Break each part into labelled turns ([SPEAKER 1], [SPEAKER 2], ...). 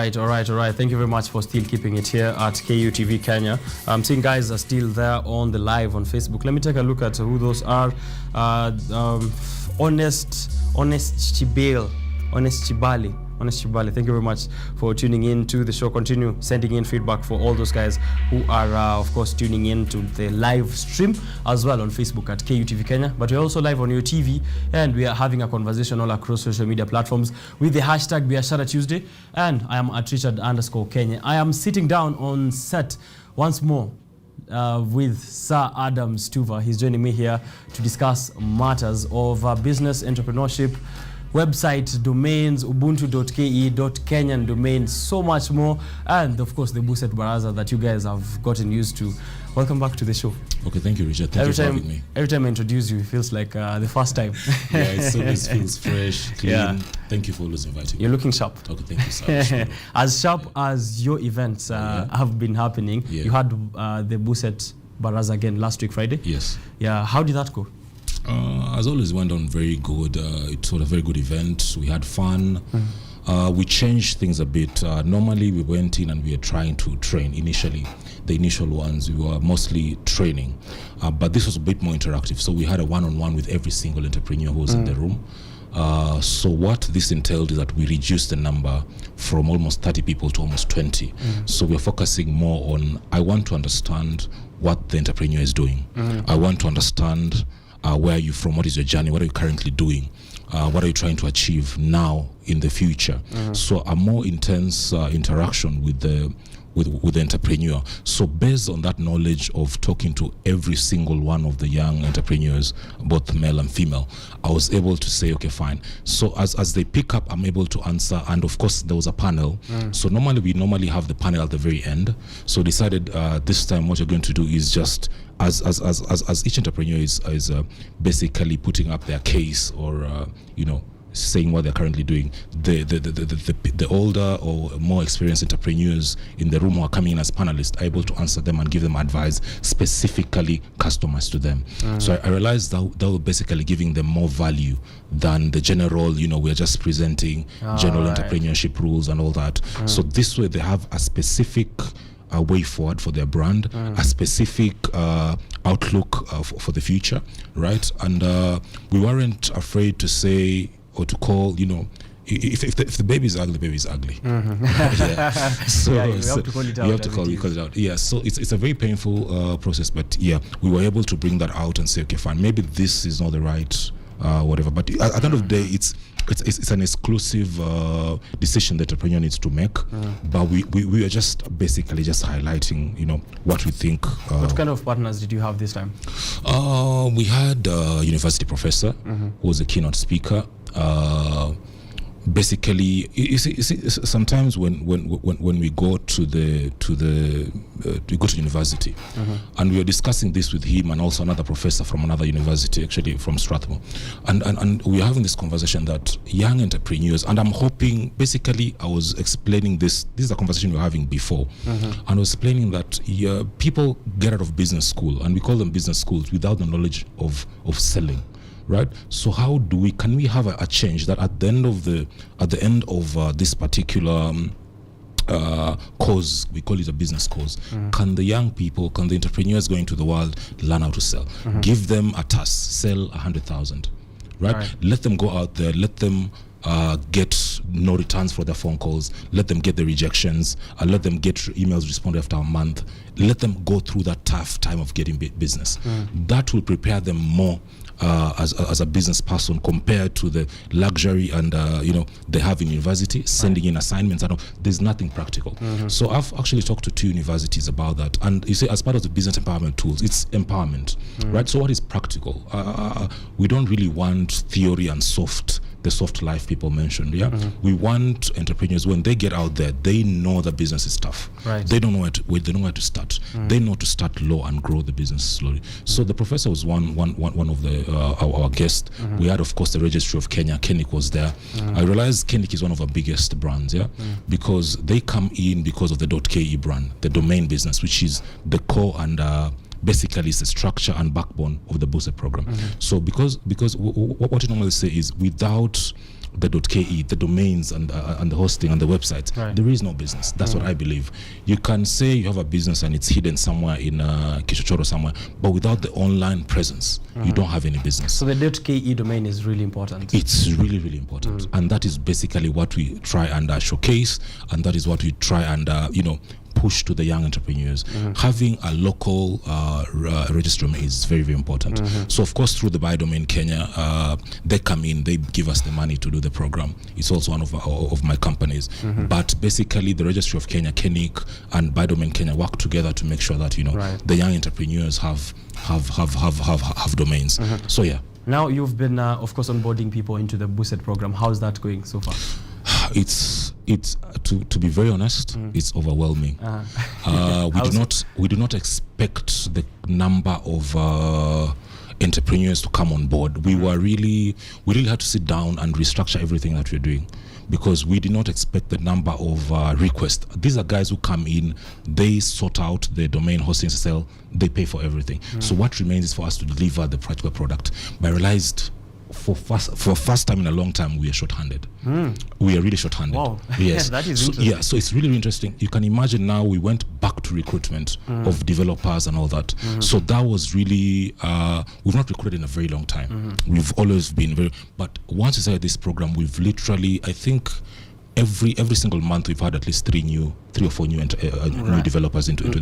[SPEAKER 1] right. Thank you very much for still keeping it here at KUTV Kenya. I'm seeing guys are still there on the live on Facebook. Let me take a look at who those are. Honest Chibali, thank you very much for tuning in to the show. Continue sending in feedback for all those guys who are, of course, tuning in to the live stream as well on Facebook at KUTV Kenya. But we're also live on your TV, and we are having a conversation all across social media platforms with the hashtag Biashara Tuesday. And I am at Richard_Kenya. I am sitting down on set once more with Sir Adams Tuva. He's joining me here to discuss matters of business, entrepreneurship, website, domains, Ubuntu.Ke, Kenyan domains, so much more, and of course the BUSET Baraza that you guys have gotten used to. Welcome back to the show.
[SPEAKER 2] Okay, thank you, Richard. Thank you for having me.
[SPEAKER 1] Every time I introduce you, it feels like the first time.
[SPEAKER 2] Yeah, it always feels fresh, clean. Yeah. Thank you for always inviting me.
[SPEAKER 1] You're looking sharp.
[SPEAKER 2] Okay, thank you so much.
[SPEAKER 1] As sharp as your events have been happening. Yeah. You had the BUSET Baraza again last week, Friday.
[SPEAKER 2] Yes.
[SPEAKER 1] Yeah, how did that go?
[SPEAKER 2] As always, went on very good. It was a very good event. We had fun. We changed things a bit. Normally, we went in and we were trying to train. Initially, the initial ones, we were mostly training. But this was a bit more interactive. So we had a one-on-one with every single entrepreneur who was in the room. So what this entailed is that we reduced the number from almost 30 people to almost 20. So we're focusing more on, I want to understand what the entrepreneur is doing. I want to understand where are you from, what is your journey, what are you currently doing, what are you trying to achieve now in the future. So a more intense interaction with the entrepreneur. So based on that knowledge of talking to every single one of the young entrepreneurs, both male and female, I was able to say, okay, fine. So as they pick up, I'm able to answer. And of course, there was a panel. So we normally have the panel at the very end. So decided this time what you're going to do is just as each entrepreneur is basically putting up their case or saying what they're currently doing, the older or more experienced entrepreneurs in the room who are coming in as panelists are able to answer them and give them advice specifically customized to them. So I realized that was basically giving them more value than the general, we're just presenting general entrepreneurship rules and all that. So this way they have a specific way forward for their brand, a specific outlook for the future, right? And we weren't afraid to say or to call, if the baby is ugly, the baby is ugly. So
[SPEAKER 1] you have to call it out.
[SPEAKER 2] You have to call it out. Yeah, so it's a very painful process, but yeah, we were able to bring that out and say, okay, fine, maybe this is not the right whatever. But at the end of the day, it's an exclusive decision that the entrepreneur needs to make. But we are just basically just highlighting, what we think.
[SPEAKER 1] What kind of partners did you have this time?
[SPEAKER 2] We had a university professor who was a keynote speaker. Basically, you see, sometimes when we go to university, and we were discussing this with him and also another professor from another university, actually from Strathmore, and we were having this conversation that young entrepreneurs, and I'm hoping, basically, I was explaining this is a conversation we were having before, and I was explaining that people get out of business school, and we call them business schools, without the knowledge of selling. Right. So how can we have a change that at the end of this particular cause, we call it a business cause, can the young people, can the entrepreneurs going to the world learn how to sell? Give them a task, sell 100,000. Right? Let them go out there, let them get no returns for their phone calls, let them get the rejections, let them get emails responded after a month, let them go through that tough time of getting business. That will prepare them more as a business person compared to the luxury and they have in university, sending in assignments. There's nothing practical. So I've actually talked to 2 universities about that, and you see, as part of the business empowerment tools, it's empowerment, right? So what is practical? We don't really want theory and the soft life people mentioned. We want entrepreneurs, when they get out there, they know the business is tough.
[SPEAKER 1] Right.
[SPEAKER 2] They don't know they know where to start. They know to start low and grow the business slowly. So the professor was one of the our guests. We had, of course, the registry of Kenya. Kenik was there. I realized Kenik is one of our biggest brands, because they come in because of the .Ke brand, the domain business, which is the core and basically it's the structure and backbone of the BUSET program. So because what you normally say is, without the .ke, the domains and the hosting and the websites, there is no business. That's what I believe. You can say you have a business and it's hidden somewhere in Kichochoro somewhere, but without the online presence, you don't have any business.
[SPEAKER 1] So the .ke domain is really important.
[SPEAKER 2] It's really, really important. And that is basically what we try and showcase, and that is what we try and, push to the young entrepreneurs. Having a local registry is very, very important. So of course, through the Biodomain Kenya, they come in, they give us the money to do the program. It's also one of my companies. But basically, the Registry of Kenya, KENIC, and Biodomain Kenya work together to make sure that the young entrepreneurs have domains. So yeah.
[SPEAKER 1] Now you've been, of course, onboarding people into the BUSET program. How's that going so far?
[SPEAKER 2] It's to be very honest, it's overwhelming. We do not expect the number of entrepreneurs to come on board. We really had to sit down and restructure everything that we're doing, because we did not expect the number of requests. These are guys who come in, they sort out the domain hosting SSL, they pay for everything. So what remains is for us to deliver the practical product. But I realized for first time in a long time, we are short-handed. We are really short-handed.
[SPEAKER 1] Wow.
[SPEAKER 2] Yes.
[SPEAKER 1] That is
[SPEAKER 2] so,
[SPEAKER 1] interesting.
[SPEAKER 2] so it's really, really interesting. You can imagine now we went back to recruitment of developers and all that. So that was really, we've not recruited in a very long time. We've always been but once we started this program, we've literally, I think, every single month we've had at least three or four new developers into the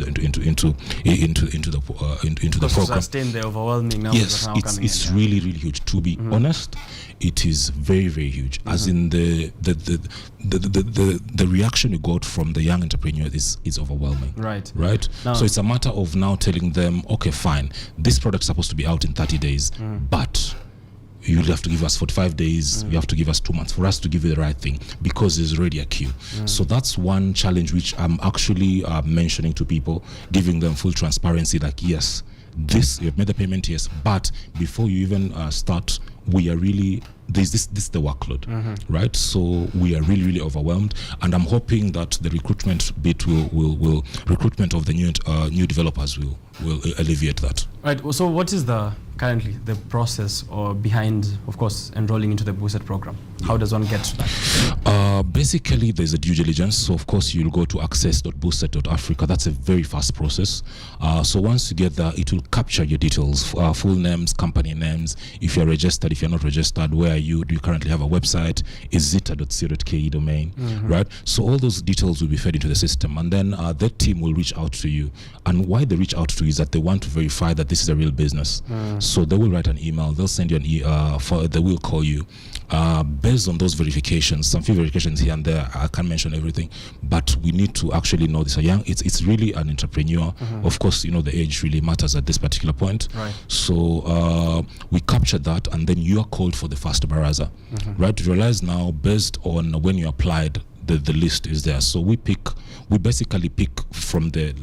[SPEAKER 2] program.
[SPEAKER 1] Sustain the overwhelming numbers.
[SPEAKER 2] Yes, it's really, really huge. To be honest, it is very, very huge. As in the reaction we got from the young entrepreneurs is overwhelming. Right. Now, so it's a matter of now telling them, okay, fine, this product is supposed to be out in 30 days, but you'll have to give us 45 days, you have to give us 2 months for us to give you the right thing, because there's already a queue. So that's one challenge which I'm actually mentioning to people, giving them full transparency, like, yes, you've made the payment, yes, but before you even start, we are really, this is the workload, right? So we are really, really overwhelmed, and I'm hoping that the recruitment bit will recruitment of the new developers will alleviate that.
[SPEAKER 1] Right. So what is currently the process or behind, of course, enrolling into the BUSET program? How does one get to that?
[SPEAKER 2] Basically, there's a due diligence. So of course, you'll go to access.buset.africa. That's a very fast process. So once you get there, it will capture your details, full names, company names, if you're registered, if you're not registered, where are you, do you currently have a website, is it a .co.ke domain, right? So all those details will be fed into the system, and then that team will reach out to you. And why they reach out to you is that they want to verify that this is a real business. So they will write an email, they'll send you they will call you. Based on those verifications, some few verifications here and there, I can't mention everything, but we need to actually know this. It's really an entrepreneur. Of course, the age really matters at this particular point.
[SPEAKER 1] Right.
[SPEAKER 2] So we capture that, and then you are called for the first baraza. Right? To realize now, based on when you applied, the list is there. So we basically pick from the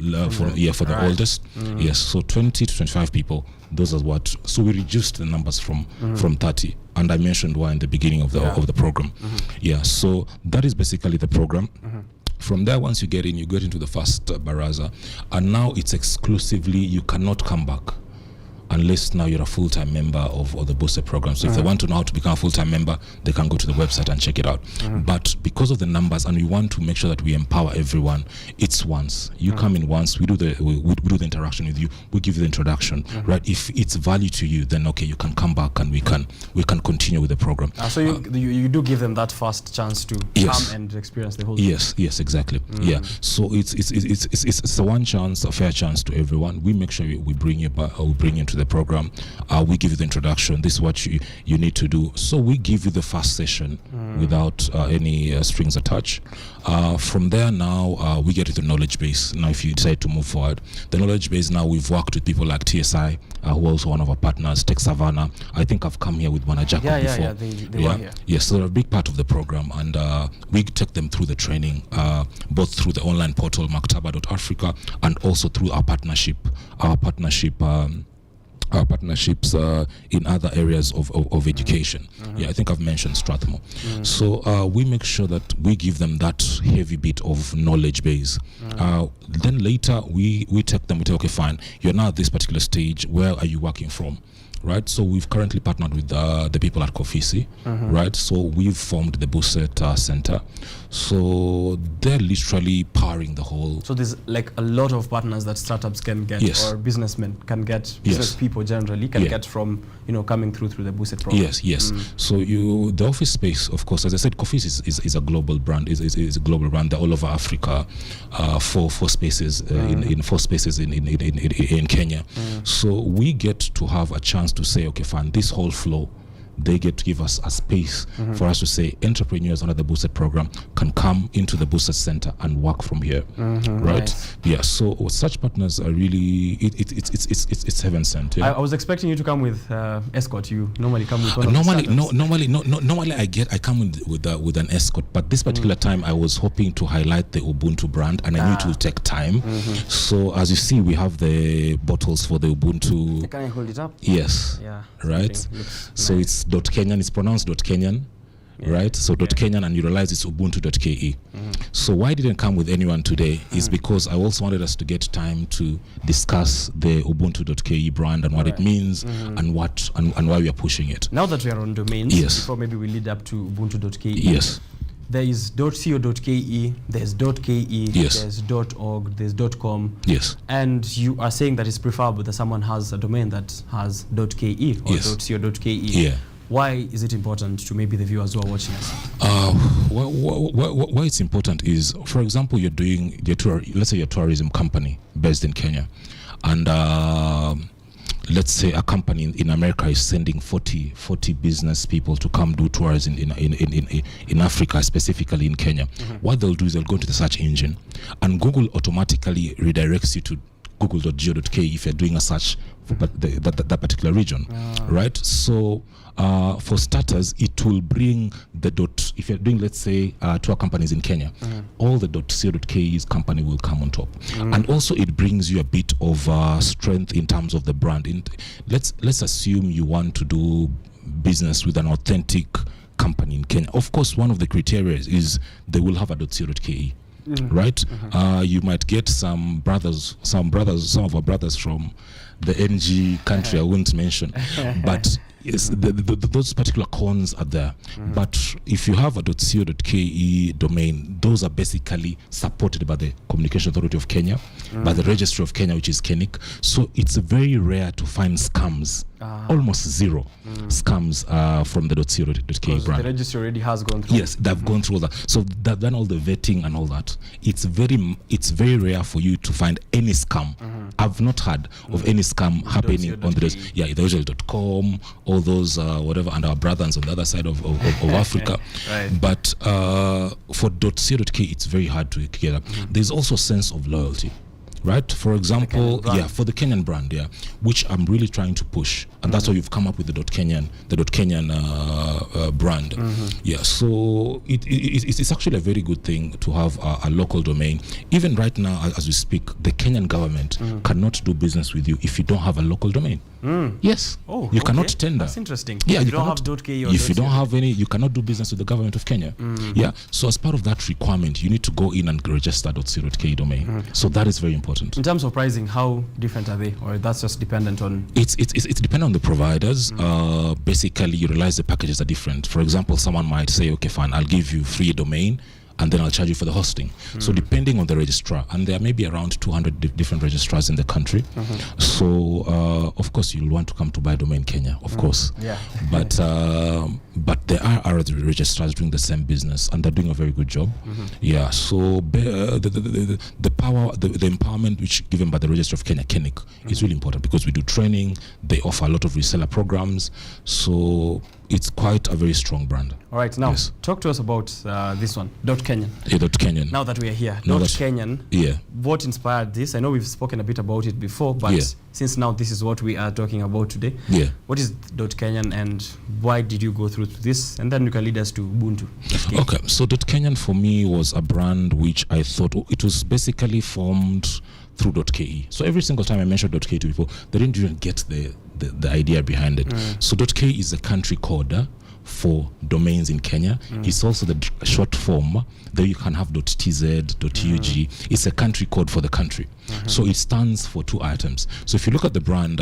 [SPEAKER 2] oldest. Yes, so 20 to 25 people. Those are what. So we reduced the numbers from 30, and I mentioned why in the beginning of the program. Yeah, so that is basically the program. From there, once you get into the first baraza, and now it's exclusively, you cannot come back unless now you're a full-time member of the BUSET program. So if they want to know how to become a full-time member, they can go to the website and check it out. But because of the numbers, and we want to make sure that we empower everyone, it's once. You come in once, we do the interaction with you, we give you the introduction, right? If it's value to you, then okay, you can come back and we can continue with the program.
[SPEAKER 1] So you do give them that first chance to come and experience the whole thing.
[SPEAKER 2] Yes, exactly. Yeah. So it's a one chance, a fair chance to everyone. We make sure we bring you into the program. We give you the introduction. This is what you need to do. So we give you the first session without any strings attached. From there now, we get to the knowledge base. Now, if you decide to move forward, the knowledge base, now we've worked with people like TSI, who are also one of our partners, Tech Savannah. I think I've come here with Wana Jacob before.
[SPEAKER 1] Yeah, they were here.
[SPEAKER 2] Yes, so they're a big part of the program, and we take them through the training, both through the online portal, Maktaba.Africa, and also through our partnerships in other areas of education. I think I've mentioned Strathmore. So we make sure that we give them that heavy bit of knowledge base. Then later we take them, we say, okay, fine, you're now at this particular stage, where are you working from? right? So we've currently partnered with the people at Kofisi, right? So we've formed the BUSET Center. So they're literally powering the whole.
[SPEAKER 1] So there's like a lot of partners that startups can get, or businessmen can get, business people generally can get from, coming through the BUSET program.
[SPEAKER 2] Yes. So the office space, of course, as I said, Kofisi is a global brand. Is a global brand. They're all over Africa, four spaces in 4 spaces in Kenya. So we get to have a chance to say, okay, fine, this whole flow, they get to give us a space for us to say entrepreneurs under the BUSET program can come into the BUSET Center and work from here, right? Nice. Yeah. So such partners are really it's heaven sent. Yeah?
[SPEAKER 1] I was expecting you to come with escort. You normally come with one
[SPEAKER 2] normally I come with an escort, but this particular time I was hoping to highlight the Ubuntu brand, and I knew it will take time. So as you see, we have the bottles for the Ubuntu.
[SPEAKER 1] Can I hold it up?
[SPEAKER 2] Yes.
[SPEAKER 1] Yeah.
[SPEAKER 2] Right. So nice. It's .Kenyan. It's pronounced .Kenyan. Right? So .Kenyan, and you realize it's Ubuntu.Ke. So why I didn't come with anyone today is because I also wanted us to get time to discuss the Ubuntu.Ke brand and what it means and why we are pushing it.
[SPEAKER 1] Now that we are on domains, before maybe we lead up to Ubuntu.Ke.
[SPEAKER 2] Yes.
[SPEAKER 1] There is .co.ke, there's .ke, there's .org, there's .com.
[SPEAKER 2] Yes.
[SPEAKER 1] And you are saying that it's preferable that someone has a domain that has .ke or .co.ke.
[SPEAKER 2] Yeah.
[SPEAKER 1] Why is it important to maybe the viewers who are watching us?
[SPEAKER 2] Why it's important is, for example, you're doing your tour. Let's say you're a tourism company based in Kenya, and let's say a company in America is sending 40 business people to come do tours in Africa, specifically in Kenya. What they'll do is they'll go into the search engine, and Google automatically redirects you to google.go.ke if you're doing a search for that particular region, right? So for starters, it will bring if you're doing, let's say, tour companies in Kenya, all the .co.ke's company will come on top. And also it brings you a bit of strength in terms of the brand. Let's assume you want to do business with an authentic company in Kenya. Of course, one of the criteria is they will have a .co.ke. Right? You might get some of our brothers from the NG country I won't mention, but those particular cons are there. But if you have a .co.ke domain, those are basically supported by the Communication Authority of Kenya, by the Registry of Kenya, which is KENIC. So it's very rare to find scams. Almost zero scams from the .co.ke brand.
[SPEAKER 1] The registry already has gone through.
[SPEAKER 2] Yes, they've gone through all that. So they've done all the vetting and all that. It's very rare for you to find any scam. I've not heard of any scam happening on the the usual.com, all those whatever, and our brothers on the other side of Africa.
[SPEAKER 1] Right.
[SPEAKER 2] But for .co.ke, it's very hard to get up. There's also a sense of loyalty. Right, for example, for the Kenyan brand, which I'm really trying to push, and that's why you've come up with the .Kenyan brand. So it's actually a very good thing to have a local domain. Even right now, as we speak, the Kenyan government cannot do business with you if you don't have a local domain. Yes. You cannot tender.
[SPEAKER 1] That's interesting.
[SPEAKER 2] Yeah,
[SPEAKER 1] you don't have .ke or
[SPEAKER 2] if you don't have any, you cannot do business with the government of Kenya. So as part of that requirement, you need to go in and register .co.ke domain. So that is very important.
[SPEAKER 1] In terms of pricing, how different are they, or that's just dependent on?
[SPEAKER 2] It's dependent on the providers. Basically, you realize the packages are different. For example, someone might say, okay, fine, I'll give you free domain, and then I'll charge you for the hosting. So depending on the registrar, and there may be around 200 different registrars in the country. So of course you'll want to come to buy domain Kenya, of course. But there are other registrars doing the same business, and they're doing a very good job. So the power, the empowerment which given by the Registry of Kenya, KENIC, is really important, because we do training. They offer a lot of reseller programs. So it's quite a very strong brand.
[SPEAKER 1] All right, now talk to us about this one, .Kenyan.
[SPEAKER 2] .Kenyan.
[SPEAKER 1] Now that we are here, .Kenyan. What inspired this? I know we've spoken a bit about it before, but since now this is what we are talking about today, what is .Kenyan and why did you go through this? And then you can lead us to Ubuntu.
[SPEAKER 2] Okay, so .Kenyan for me was a brand which I thought it was basically formed through .Ke. So every single time I mentioned .Ke to people, they didn't even get the idea behind it. So .Ke is a country code for domains in Kenya. It's also the short form. There you can have .tz, .ug. It's a country code for the country. So it stands for 2 items. So if you look at the brand,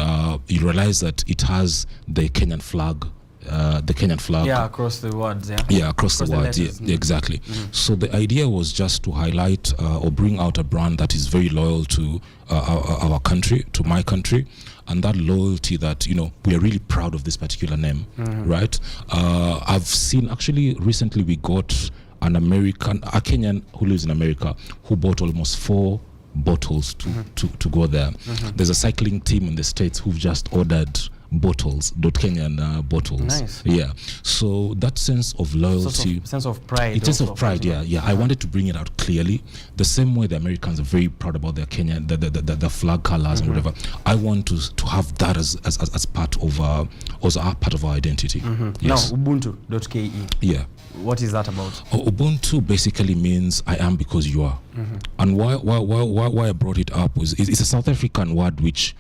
[SPEAKER 2] you realize that it has the Kenyan flag.
[SPEAKER 1] Yeah, across the words.
[SPEAKER 2] Yeah, across the words. Yeah, exactly. So the idea was just to highlight or bring out a brand that is very loyal to our country, to my country, and that loyalty that, you know, we are really proud of this particular name, right? I've seen, actually, recently we got a Kenyan who lives in America who bought almost 4 bottles to go there. There's a cycling team in the States who've just ordered bottles, Kenyan bottles.
[SPEAKER 1] Nice.
[SPEAKER 2] Yeah. So that sense of loyalty,
[SPEAKER 1] sense of pride.
[SPEAKER 2] It sense of pride. Yeah. I wanted to bring it out clearly. The same way the Americans are very proud about their Kenyan, the flag colors and whatever. I want to have that as part of part of our identity. Yes.
[SPEAKER 1] Now, Ubuntu.Ke.
[SPEAKER 2] Yeah.
[SPEAKER 1] What is that about?
[SPEAKER 2] Ubuntu basically means I am because you are. And why I brought it up was it's a South African word which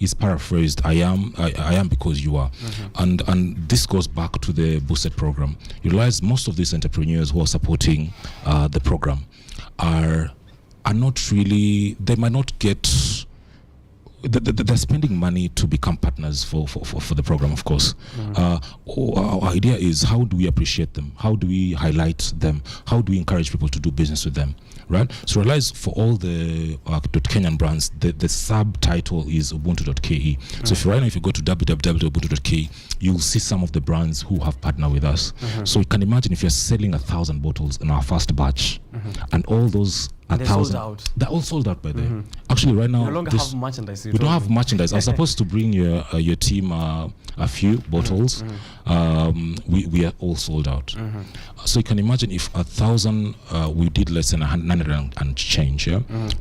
[SPEAKER 2] is paraphrased. I am because you are. And this goes back to the BUSET program. You realize most of these entrepreneurs who are supporting the program are not really, they might not get, they're spending money to become partners for the program, of course. Our idea is, how do we appreciate them? How do we highlight them? How do we encourage people to do business with them? Right? So realize for all the Kenyan brands, the subtitle is Ubuntu.Ke. So if right now, if you go to www.ubuntu.ke, you'll see some of the brands who have partnered with us. So you can imagine if you're selling 1,000 bottles in our first batch, and all those 1,000, they're all sold out by then. Actually, right now,
[SPEAKER 1] no longer have merchandise.
[SPEAKER 2] We don't have merchandise. I was supposed to bring your team a few bottles. We are all sold out. So you can imagine if 1,000, we did less than 900 and change. Yeah,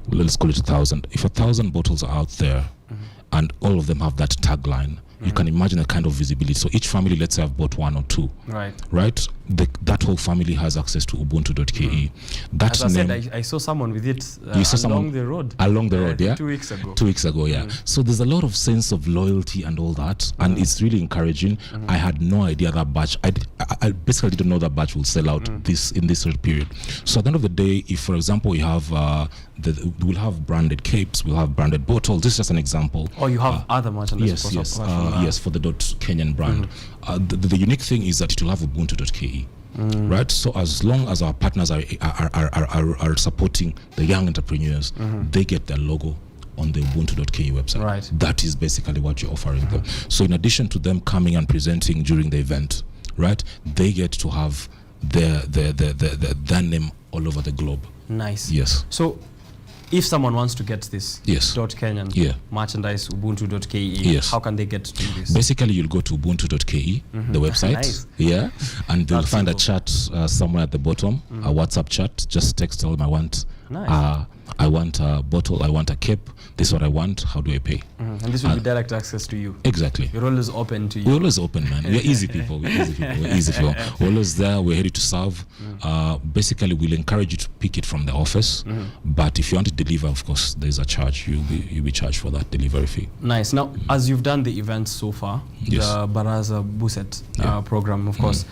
[SPEAKER 2] let's call it 1,000. If 1,000 bottles are out there, and all of them have that tagline, you can imagine the kind of visibility. So each family, let's say, have bought 1 or 2. Right. That whole family has access to Ubuntu.Ke.
[SPEAKER 1] As I said, I saw someone with it along the road.
[SPEAKER 2] Along the road, yeah.
[SPEAKER 1] 2 weeks ago.
[SPEAKER 2] 2 weeks ago, yeah. So there's a lot of sense of loyalty and all that, and it's really encouraging. I had no idea that batch. I basically didn't know that batch will sell out in this period. So at the end of the day, if, for example, we have we'll have branded capes, we'll have branded bottles. This is just an example.
[SPEAKER 1] Or you have other merchandise.
[SPEAKER 2] Yes, for the Kenyan brand. The unique thing is that it will have Ubuntu.Ke. Right, so as long as our partners are supporting the young entrepreneurs, they get their logo on the Ubuntu.Ke website.
[SPEAKER 1] Right.
[SPEAKER 2] That is basically what you're offering them. So in addition to them coming and presenting during the event, right, they get to have their name all over the globe.
[SPEAKER 1] Nice.
[SPEAKER 2] Yes.
[SPEAKER 1] So if someone wants to get this .Kenyan merchandise, Ubuntu.Ke, how can they get to this?
[SPEAKER 2] Basically, you'll go to Ubuntu.Ke, the website.
[SPEAKER 1] Nice.
[SPEAKER 2] Yeah, and they'll find a chat somewhere at the bottom, a WhatsApp chat. Just text them, I want a bottle, I want a cape, this is what I want, how do I pay?
[SPEAKER 1] And this will be direct access to you.
[SPEAKER 2] Exactly.
[SPEAKER 1] We're always open to you.
[SPEAKER 2] We're always open, man. We're easy people. We're easy people. We're always there. We're ready to serve. Basically, we'll encourage you to pick it from the office. But if you want to deliver, of course, there's a charge. You'll be charged for that delivery fee.
[SPEAKER 1] Nice. Now, as you've done the events so far, the Baraza BUSET program, of course,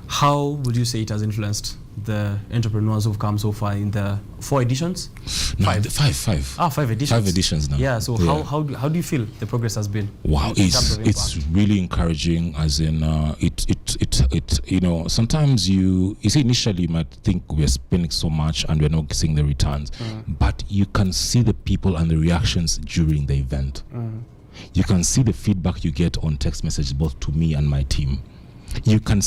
[SPEAKER 1] how would you say it has influenced the entrepreneurs who've come so far in the 4 editions?
[SPEAKER 2] No, 5.
[SPEAKER 1] 5 editions.
[SPEAKER 2] 5 editions now.
[SPEAKER 1] Yeah. So how do you feel the progress has been?
[SPEAKER 2] Wow, it's really encouraging. As in, it you know, sometimes you see initially you might think we're spending so much and we're not seeing the returns, but you can see the people and the reactions during the event. You can see the feedback you get on text messages, both to me and my team. You can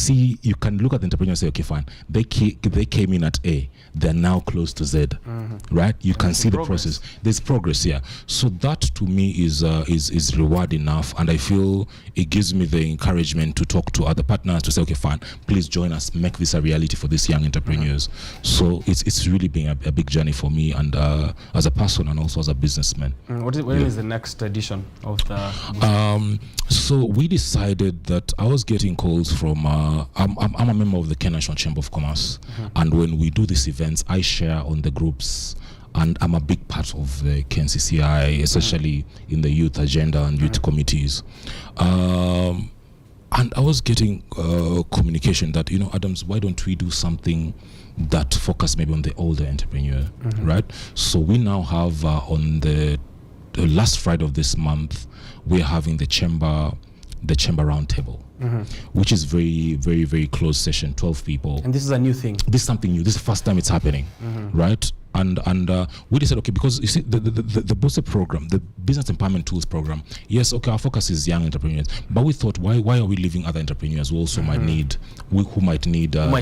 [SPEAKER 2] look at the entrepreneur and say, okay, fine, they came in at A, they're now close to Z, right? You can see the process. There's progress, yeah. So that to me is reward enough, and I feel it gives me the encouragement to talk to other partners to say, okay, fine, please join us, make this a reality for these young entrepreneurs. So it's really been a big journey for me, and as a person and also as a businessman.
[SPEAKER 1] When is the next edition of the?
[SPEAKER 2] So we decided that I was getting calls from I'm a member of the Kenyan Chamber of Commerce, and when we do these events, I share on the groups, and I'm a big part of the KNCCI, especially in the youth agenda and youth committees. And I was getting communication that, Adams, why don't we do something that focus maybe on the older entrepreneur, right? So we now have on the last Friday of this month, we're having the chamber roundtable, which is very, very, very close session, 12 people.
[SPEAKER 1] And this is a new thing.
[SPEAKER 2] This is something new. This is the first time it's happening, right? And we decided, okay, because you see the BUSET program, the Business Empowerment Tools program, yes, okay, our focus is young entrepreneurs, but we thought, why are we leaving other entrepreneurs who also might need, who might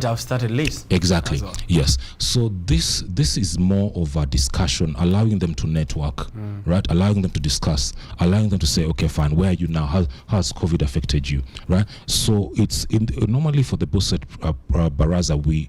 [SPEAKER 2] have started late? Exactly. Well. Yes. So this is more of a discussion, allowing them to network, right? Allowing them to discuss, allowing them to say, okay, fine, where are you now? How has COVID affected you, right? So it's normally for the BUSET Baraza, we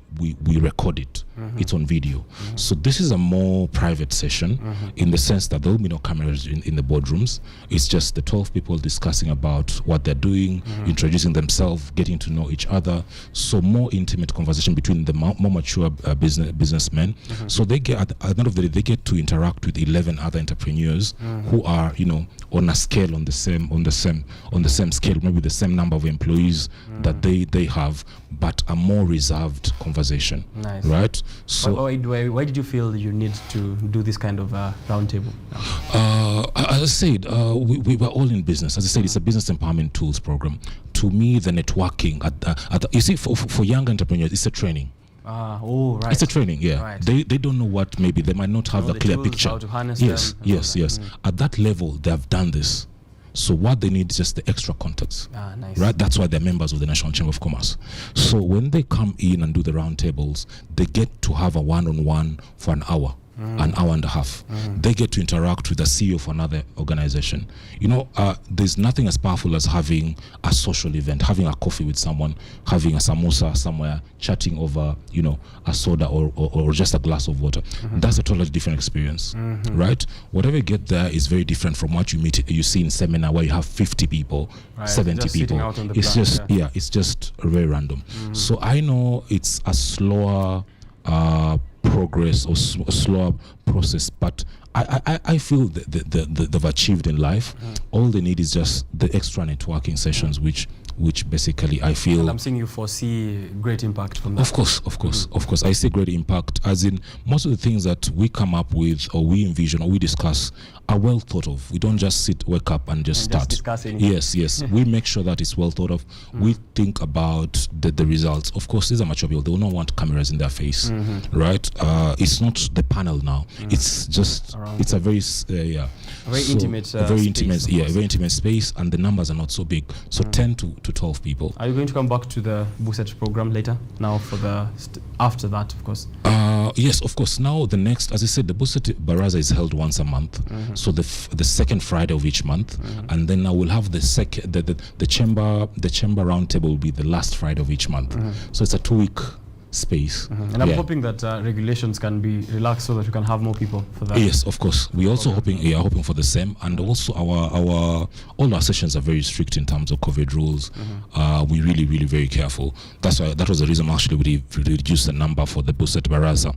[SPEAKER 2] record it. It's on video. So this is a more private session in the sense that there will be no cameras in the boardrooms. It's just the 12 people discussing about what they're doing, introducing themselves, getting to know each other. So more intimate conversation between the more mature businessmen. So they get, at the end of the day, they get to interact with 11 other entrepreneurs who are, on a scale on the same scale, maybe the same number of employees that they have, but a more reserved conversation.
[SPEAKER 1] Nice.
[SPEAKER 2] Right? So
[SPEAKER 1] why did you feel you need to do this kind of roundtable?
[SPEAKER 2] As I said, we were all in business. As I said, it's a business empowerment tools program. To me, the networking you see, for young entrepreneurs, it's a training.
[SPEAKER 1] Right.
[SPEAKER 2] It's a training, yeah.
[SPEAKER 1] Right.
[SPEAKER 2] They don't know what, maybe they might not have a clear
[SPEAKER 1] tools,
[SPEAKER 2] picture.
[SPEAKER 1] How to harness
[SPEAKER 2] yes.
[SPEAKER 1] them.
[SPEAKER 2] At that level, they have done this. So what they need is just the extra context.
[SPEAKER 1] Nice.
[SPEAKER 2] Right? That's why they're members of the National Chamber of Commerce. So when they come in and do the roundtables, they get to have a one-on-one for an hour. An hour and a half. They get to interact with the CEO of another organization. There's nothing as powerful as having a social event, having a coffee with someone, having a samosa somewhere, chatting over, a soda or just a glass of water. That's a totally different experience, right? Whatever you get there is very different from what you see in seminar where you have 50 people, 70 people. It's just, it's just very random. So I know it's a slower progress or slower process, but I feel that they've achieved in life. All they need is just the extra networking sessions, which basically I feel.
[SPEAKER 1] And I'm saying you foresee great impact from that.
[SPEAKER 2] Of course. I see great impact, as in most of the things that we come up with or we envision or we discuss are well thought of. We don't just wake up and just start.
[SPEAKER 1] Discussing.
[SPEAKER 2] Yes. We make sure that it's well thought of. We think about the results. Of course, these are mature people. They will not want cameras in their face, right? It's not the panel now. It's just it's a very
[SPEAKER 1] intimate
[SPEAKER 2] very
[SPEAKER 1] space,
[SPEAKER 2] very intimate space, and the numbers are not so big. So 10 to 12 people.
[SPEAKER 1] Are you going to come back to the BUSET program later? Now for the after that, of course.
[SPEAKER 2] Yes, of course. Now the next, as I said, the BUSET Baraza is held once a month. So the second Friday of each month, and then now we'll have the chamber roundtable will be the last Friday of each month. So it's a 2-week space.
[SPEAKER 1] And I'm hoping that regulations can be relaxed so that we can have more people for that.
[SPEAKER 2] Yes, of course. We're also hoping for the same, and also all our sessions are very strict in terms of COVID rules. We really very careful. That was the reason actually we reduced the number for the BUSET Baraza.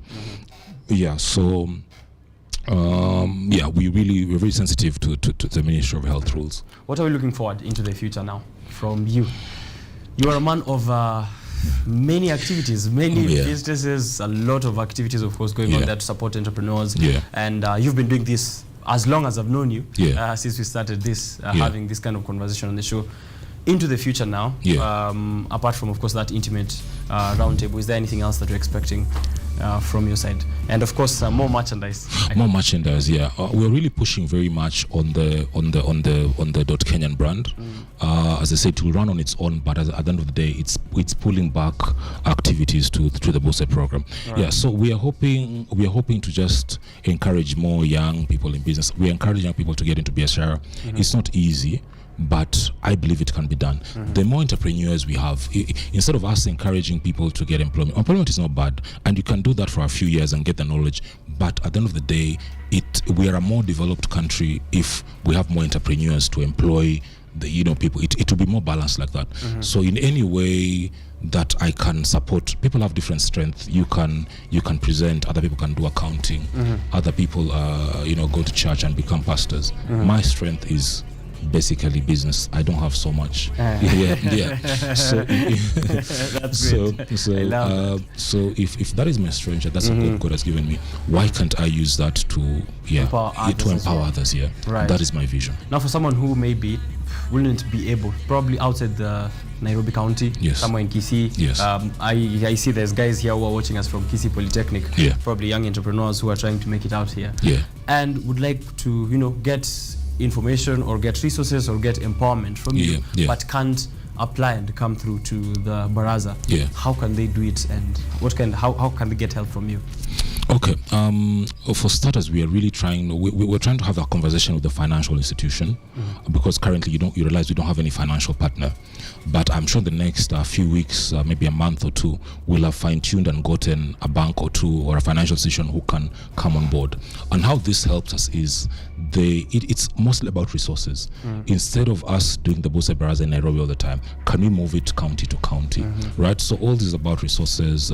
[SPEAKER 2] So we're very sensitive to the Ministry of Health rules.
[SPEAKER 1] What are we looking forward into the future now from you? You are a man of many activities, many businesses, a lot of activities, of course, going on there to support entrepreneurs. And you've been doing this as long as I've known you, since we started this, having this kind of conversation on the show. Into the future now, apart from, of course, that intimate roundtable, is there anything else that you're expecting from your side? And of course, more merchandise.
[SPEAKER 2] More merchandise, we're really pushing very much on the .Kenyan brand. As I said, it will run on its own, but at the end of the day, it's pulling back activities to the BUSET program. Right. So we are hoping to just encourage more young people in business. We encourage young people to get into BSR. It's not easy, but I believe it can be done. The more entrepreneurs we have, instead of us encouraging people to get employment is not bad, and you can do that for a few years and get the knowledge, but at the end of the day, we are a more developed country if we have more entrepreneurs to employ people. It will be more balanced like that. So in any way that I can support, people have different strengths. You can present, other people can do accounting, other people go to church and become pastors. My strength is basically business. I don't have so much. Yeah. So
[SPEAKER 1] that's great.
[SPEAKER 2] So if that is my strength, that's what God has given me. Why can't I use that to empower others? Yeah,
[SPEAKER 1] right.
[SPEAKER 2] That is my vision.
[SPEAKER 1] Now, for someone who maybe wouldn't be able, probably outside the Nairobi County, somewhere in Kisii.
[SPEAKER 2] Yes.
[SPEAKER 1] I see there's guys here who are watching us from Kisii Polytechnic. Probably young entrepreneurs who are trying to make it out here. And would like to, get information or get resources or get empowerment from you, but can't apply and come through to the Baraza. How can they do it, and how can they get help from you?
[SPEAKER 2] Okay. For starters, we are really trying. We're trying to have a conversation with the financial institution, because currently you realize we don't have any financial partner. But I'm sure the next few weeks, maybe a month or two, we'll have fine-tuned and gotten a bank or two or a financial institution who can come on board. And how this helps us is it's mostly about resources. Instead of us doing the BUSET Baraza in Nairobi all the time, can we move it county to county, right? So all this is about resources,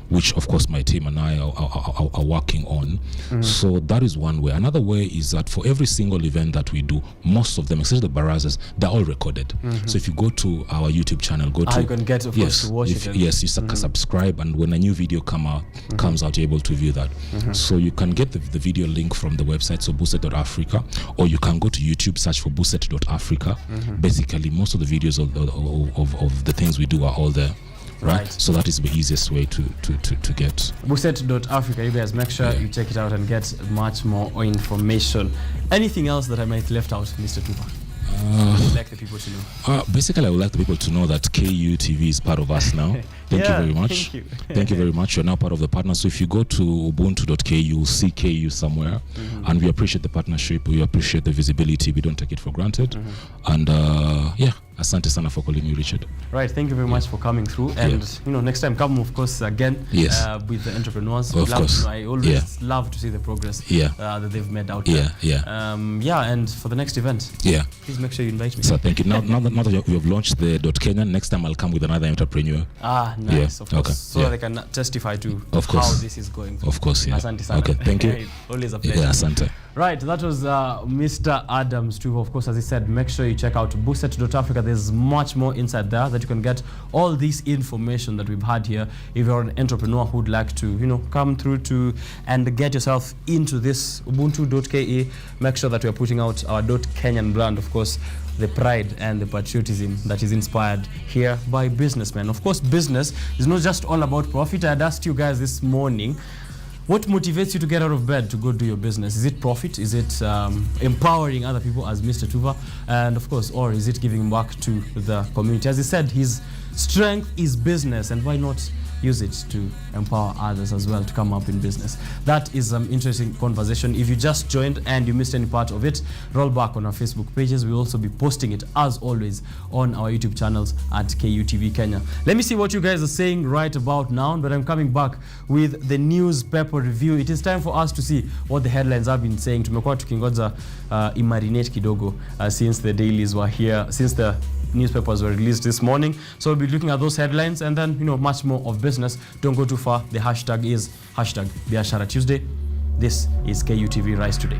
[SPEAKER 2] which of course my team and I are working on. So that is one way. Another way is that for every single event that we do, most of them, especially the Barazas, they're all recorded. So if you go to our YouTube channel, you can get, of course, to watch it. Yes, you subscribe, and when a new video comes out, you're able to view that. So you can get the video link from the website, so BUSET.AFRICA, or you can go to YouTube, search for BUSET.AFRICA. Basically, most of the videos of the things we do are all there. Right. So that is the easiest way to get.
[SPEAKER 1] BUSET.AFRICA, you guys make sure you check it out and get much more information. Anything else that I might left out, Mr. Tuva? I'd like the people to know.
[SPEAKER 2] Basically, I would like the people to know that KUTV is part of us now. Thank you very much. Thank you very much. You're now part of the partner. So if you go to Ubuntu.Ke, you'll see KU somewhere. And we appreciate the partnership. We appreciate the visibility. We don't take it for granted. And asante sana for calling me, Richard.
[SPEAKER 1] Right. Thank you very much for coming through. And next time come, of course, again with the entrepreneurs.
[SPEAKER 2] Of course.
[SPEAKER 1] I always love to see the progress that they've made out there. And for the next event, please make sure you invite me.
[SPEAKER 2] So thank you. Now that you have launched the .Kenyan, next time I'll come with another entrepreneur.
[SPEAKER 1] Nice, of course. Okay. So that they can testify to how this is going.
[SPEAKER 2] Of course,
[SPEAKER 1] Asante sana.
[SPEAKER 2] Okay, thank you.
[SPEAKER 1] Always a pleasure.
[SPEAKER 2] Asante.
[SPEAKER 1] Right, that was Mr. Adams too. Of course, as he said, make sure you check out BUSET.AFRICA. There's much more inside there that you can get all this information that we've had here. If you're an entrepreneur who'd like to, come through to and get yourself into this Ubuntu.Ke, make sure that we're putting out our .Kenyan brand, of course, the pride and the patriotism that is inspired here by businessmen. Of course, business is not just all about profit. I had asked you guys this morning, what motivates you to get out of bed to go do your business? Is it profit? Is it empowering other people as Mr. Tuva? And of course, or is it giving back to the community? As he said, his strength is business, and why not use it to empower others as well to come up in business? That is an interesting conversation. If you just joined and you missed any part of it, roll back on our Facebook pages. We'll also be posting it, as always, on our YouTube channels at KUTV Kenya. Let me see what you guys are saying right about now, but I'm coming back with the newspaper review. It is time for us to see what the headlines have been saying. Tumekuwa tukingoja imarinate kidogo since the dailies were here, since the newspapers were released this morning. So we'll be looking at those headlines and then, much more of business. Don't go too far. The hashtag is #BiasharaTuesday. This is KUTV Rise Today.